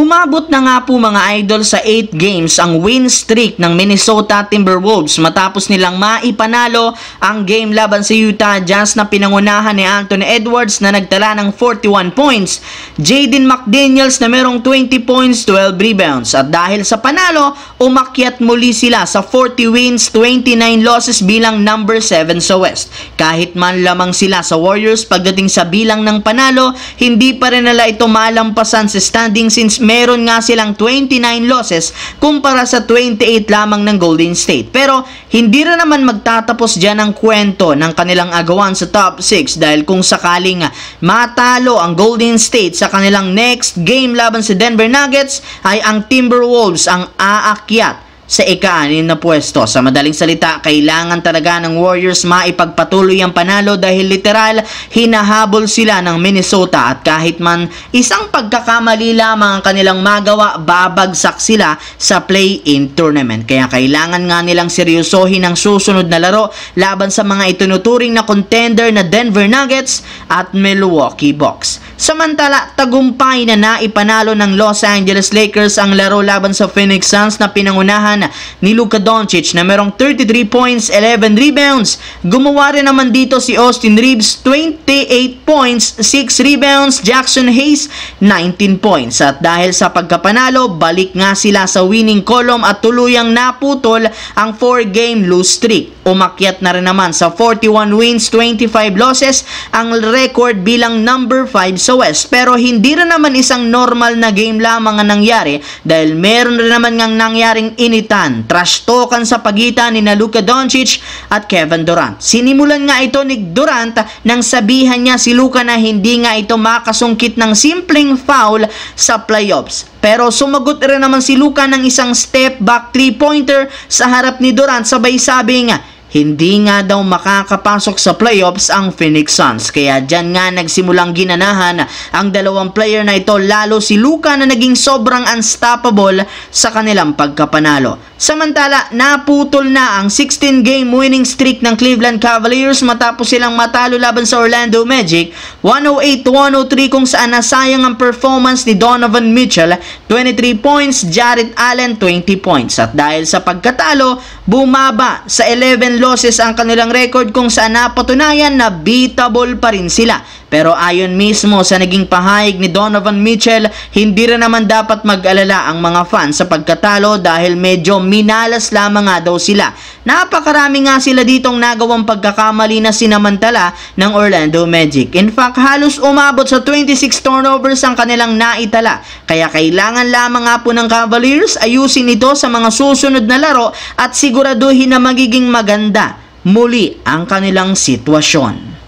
Umabot na nga po mga idol sa 8 games ang win streak ng Minnesota Timberwolves matapos nilang maipanalo ang game laban sa Utah Jazz na pinangunahan ni Anthony Edwards na nagtala ng 41 points, Jaden McDaniels na merong 20 points, 12 rebounds. At dahil sa panalo, umakyat muli sila sa 40 wins, 29 losses bilang number 7 sa West. Kahit man lamang sila sa Warriors pagdating sa bilang ng panalo, hindi pa rin nila ito malampasan sa standing since meron nga silang 29 losses kumpara sa 28 lamang ng Golden State. Pero hindi rin naman magtatapos dyan ang kwento ng kanilang agawan sa top 6 dahil kung sakaling matalo ang Golden State sa kanilang next game laban sa Denver Nuggets ay ang Timberwolves ang aakyat sa ika-6 na pwesto. Sa madaling salita, kailangan talaga ng Warriors maipagpatuloy ang panalo dahil literal hinahabol sila ng Minnesota at kahit man isang pagkakamali lamang ang kanilang magawa, babagsak sila sa play-in tournament. Kaya kailangan nga nilang seryosohin ang susunod na laro laban sa mga itinuturing na contender na Denver Nuggets at Milwaukee Bucks. Samantala, tagumpay na naipanalo ng Los Angeles Lakers ang laro laban sa Phoenix Suns na pinangunahan ni Luka Doncic na merong 33 points, 11 rebounds. Gumawa rin naman dito si Austin Reeves, 28 points, 6 rebounds, Jackson Hayes, 19 points. At dahil sa pagkapanalo, balik nga sila sa winning column at tuluyang naputol ang 4-game lose streak. Umakyat na rin naman sa 41 wins, 25 losses ang record bilang number 5 sa West. Pero hindi rin naman isang normal na game lamang ang nangyari dahil meron rin naman ngang nangyaring trash talkan sa pagitan ni Luka Doncic at Kevin Durant. Sinimulan nga ito ni Durant nang sabihan niya si Luka na hindi nga ito makasungkit ng simpleng foul sa playoffs. Pero sumagot rin naman si Luka ng isang step back 3-pointer sa harap ni Durant, sabay sabi nga hindi nga daw makakapasok sa playoffs ang Phoenix Suns. Kaya dyan nga nagsimulang ginanahan ang dalawang player na ito, lalo si Luka na naging sobrang unstoppable sa kanilang pagkapanalo. Samantala, naputol na ang 16-game winning streak ng Cleveland Cavaliers matapos silang matalo laban sa Orlando Magic 108-103 kung saan nasayang ang performance ni Donovan Mitchell, 23 points, Jarrett Allen 20 points. At dahil sa pagkatalo, bumaba sa 11 losses ang kanilang record kung saan napatunayan na beatable pa rin sila. Pero ayon mismo sa naging pahayag ni Donovan Mitchell, hindi rin naman dapat mag-alala ang mga fans sa pagkatalo dahil medyo minalas lamang nga daw sila. Napakarami nga sila ditong nagawang pagkakamali na sinamantala ng Orlando Magic. In fact, halos umabot sa 26 turnovers ang kanilang naitala. Kaya kailangan lamang nga po ng Cavaliers ayusin ito sa mga susunod na laro at siguraduhin na magiging maganda muli ang kanilang sitwasyon.